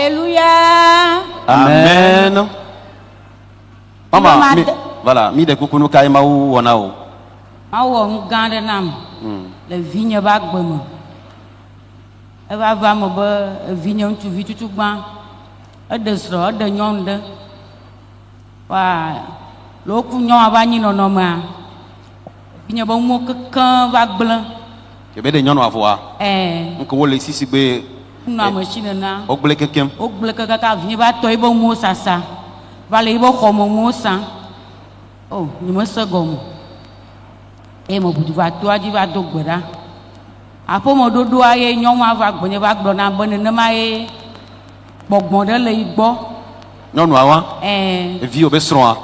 Alléluia. Amen. Maman, voilà, mi de kukunu kai mau wanao. Mau ngande nam. Le vigne ba gbeme. E va va mo be vigne ntsuvi tutugba. E de sro, e de nyon de. Wa lo ku nyon ava nyi nono ma. Vigne ba mo kekan va gble. Ke be de nyon avoa. Nko wo le sisi be na machine na. O gble kekem. O gble kaka vigne ba to ibo mo sasa. Va le ibo khomo mo sa. Oh, ni mo se gomo. E mo budu va to aji va do gbera. Apo mo dodo aye nyon va gbonye va gbo na bone na ma e gbogbon de le igbo. Nyon awa? Vi obesron a.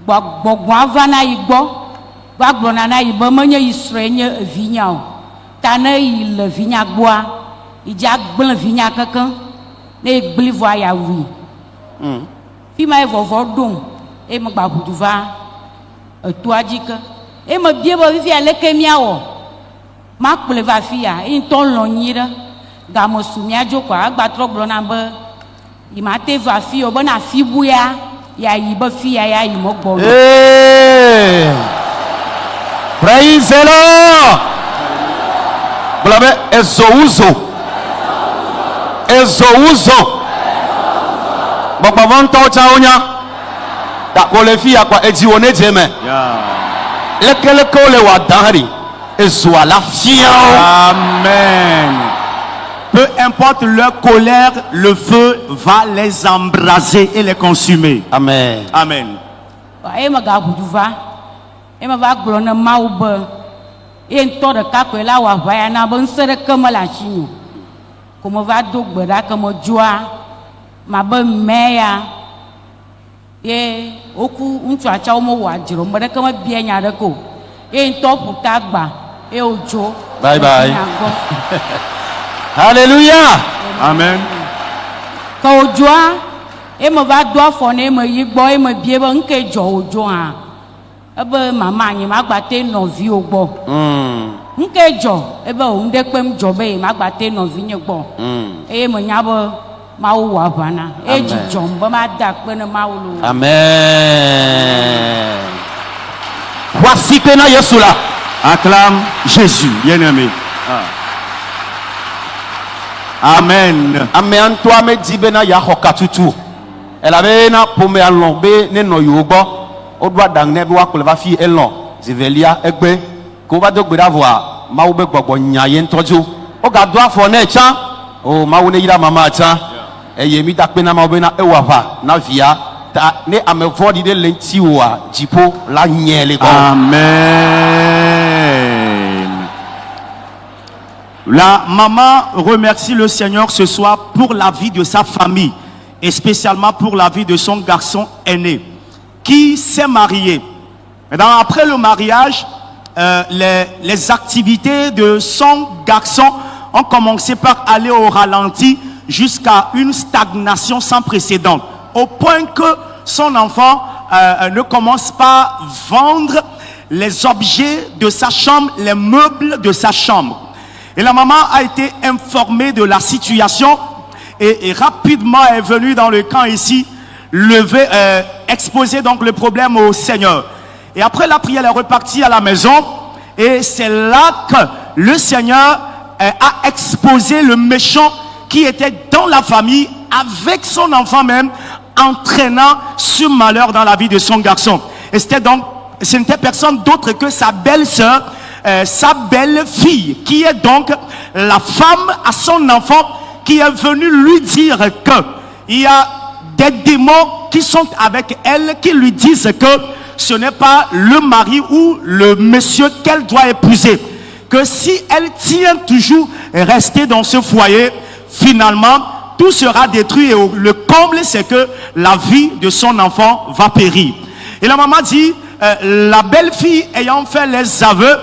Gbogbon ava na igbo. Va gbo na igbo menye isre nye vinya o. Ta na yi le vinya gboa. Ija gblen vinya kankan. Ne gbli vo ya wi. Fi ma e vovo dom. E mo gba budu va to aji ke. E mo bie bo fi ale ke mia wo. Ma kple va fi ya e ton lo nyire ga mo su mia joko agba troglo na be I ma te va fi o bona fi buya ya yi be fi ya yi mo gbo. Praise the Lord. Blabe ezouzo. Baba vanto chaonya. Ta ko le fi akwa eji one jeme. Lekele ko le wa danri. Amen. Peu importe leur colère, le feu va les embraser et les consumer. Amen. Amen. Ema ga buduva. Ema va glona maube. E nto de ka ko la wa va ya na bon sere kama chinu. Como va do gbera como joa. Ma be meya. E oku ntu acha o mo wa jiro mbere kama bia nya de ko. E nto puta gba. E ojo. Bye bye. Hallelujah. Amen. Ka ojoa e mo va do afo na e mo yigbo e mo bie bo nke jo ojo ha. E be mama anyi ma gba te no vi ogbo. Nke jo e be o nde pem jo be ma gba te no vi nyegbo. E mo nya bo ma wo wa bana. E ji jo mbo ma da pe na ma wo lo. Amen. Voici que na Yesu la. Acclame Jésus, bien-aimé. Amen. Amen. Toi me dit bena ya hokatutu. Elle avait na pome alombe ne no yogo. O doit dangne bi wa ko va fi elon. Zivelia egbe. Ko ba dogbe davwa. Ma wo be gbogbo nyaye ntoju. O ga do afo na echa. O ma wo ne yira mama acha. Eye mi da pe na ma wo be na ewa pa na via. Ta ne amevo di de lenti wa jipo la nyele ko. Amen. La maman remercie le Seigneur ce soir pour la vie de sa famille et spécialement pour la vie de son garçon aîné qui s'est marié. Maintenant, après le mariage, les activités de son garçon ont commencé par aller au ralenti jusqu'à une stagnation sans précédent, au point que son enfant ne commence pas à vendre les objets de sa chambre, les meubles de sa chambre. Et la maman a été informée de la situation et rapidement est venue dans le camp ici, exposer donc le problème au Seigneur. Et après la prière, elle est repartie à la maison et c'est là que le Seigneur a exposé le méchant qui était dans la famille avec son enfant même, entraînant ce malheur dans la vie de son garçon. Et c'était donc, ce n'était personne d'autre que sa belle-sœur, sa belle-fille, qui est donc la femme à son enfant, qui est venue lui dire que il y a des démons qui sont avec elle, qui lui disent que ce n'est pas le mari ou le monsieur qu'elle doit épouser, que si elle tient toujours rester dans ce foyer, finalement tout sera détruit et le comble c'est que la vie de son enfant va périr. Et la maman dit, la belle-fille ayant fait les aveux,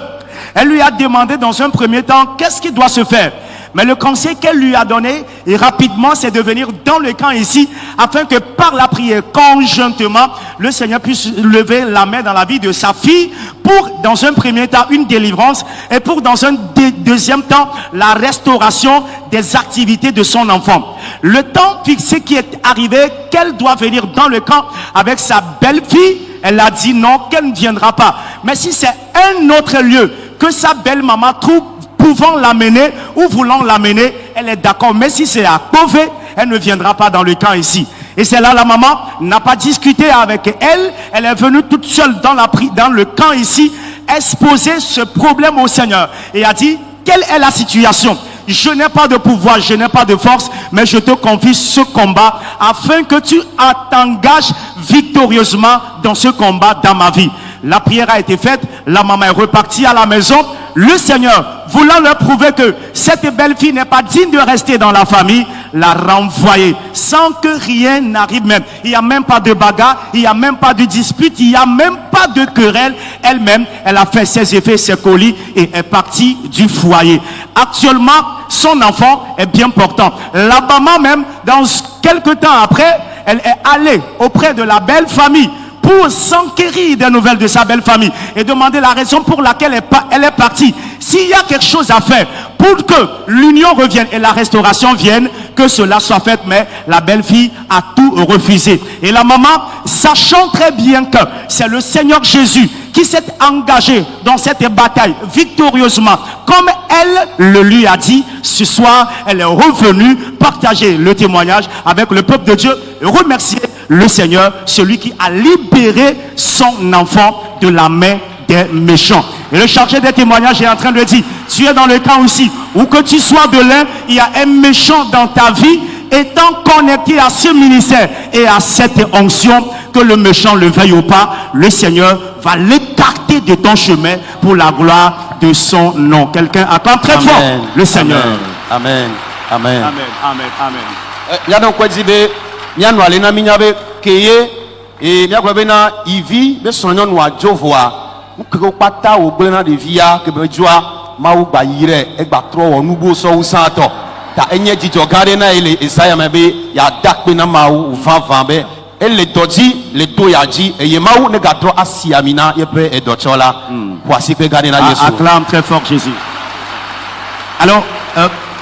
elle lui a demandé dans un premier temps qu'est-ce qui doit se faire. Mais le conseil qu'elle lui a donné, et rapidement, c'est de venir dans le camp ici, afin que par la prière conjointement, le Seigneur puisse lever la main dans la vie de sa fille pour, dans un premier temps, une délivrance, et pour, dans un deuxième temps, la restauration des activités de son enfant. Le temps fixé qui est arrivé, qu'elle doit venir dans le camp avec sa belle-fille, elle a dit non, qu'elle ne viendra pas. Mais si c'est un autre lieu que sa belle-maman trouve pouvant l'amener ou voulant l'amener, elle est d'accord. Mais si c'est à Beauvais, elle ne viendra pas dans le camp ici. Et c'est là la maman n'a pas discuté avec elle. Elle est venue toute seule dans le camp ici, exposer ce problème au Seigneur. Et a dit, quelle est la situation? Je n'ai pas de pouvoir, je n'ai pas de force, mais je te confie ce combat afin que tu t'engages victorieusement dans ce combat dans ma vie. La prière a été faite, la maman est repartie à la maison. Le Seigneur, voulant leur prouver que cette belle fille n'est pas digne de rester dans la famille, l'a renvoyée sans que rien n'arrive même. Il n'y a même pas de bagarre, il n'y a même pas de dispute, il n'y a même pas de querelle. Elle-même, elle a fait ses effets, ses colis et est partie du foyer. Actuellement, son enfant est bien portant. La maman même, dans quelques temps après, elle est allée auprès de la belle famille pour s'enquérir des nouvelles de sa belle famille et demander la raison pour laquelle elle est partie. S'il y a quelque chose à faire pour que l'union revienne et la restauration vienne, que cela soit fait, mais la belle-fille a tout refusé. Et la maman, sachant très bien que c'est le Seigneur Jésus qui s'est engagé dans cette bataille victorieusement, comme elle le lui a dit, ce soir, elle est revenue partager le témoignage avec le peuple de Dieu et remercier le Seigneur, celui qui a libéré son enfant de la main des méchants. Et le chargé des témoignages est en train de dire, tu es dans le camp aussi, où que tu sois de l'un, il y a un méchant dans ta vie, étant connecté à ce ministère et à cette onction, que le méchant le veuille ou pas, le Seigneur va l'écarter de ton chemin pour la gloire de son nom. Quelqu'un attend très fort le Seigneur. Amen. Amen. Amen. Amen. Amen. Il y a donc quoi dire, mianu alena minyabe keye et miakwa bena ivi be sonyo no adjovoa ukeko pata wo gbe na devia ke be joa ma wo gba yire e gba tro wo nubo so usan to ta enye jijo gare na ile Isaiah mebe ya dakpe na ma wo vanvan be ele doji le to ya ji e ye ma wo ne ga tro asiamina ye pe e dochola voici pe gare na Yesu. Acclame très fort Jésus. Alors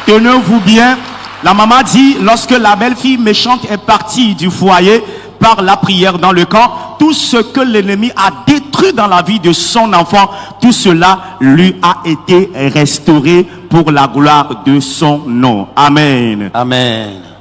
tenez-vous bien. La maman dit, lorsque la belle-fille méchante est partie du foyer par la prière dans le camp, tout ce que l'ennemi a détruit dans la vie de son enfant, tout cela lui a été restauré pour la gloire de son nom. Amen. Amen.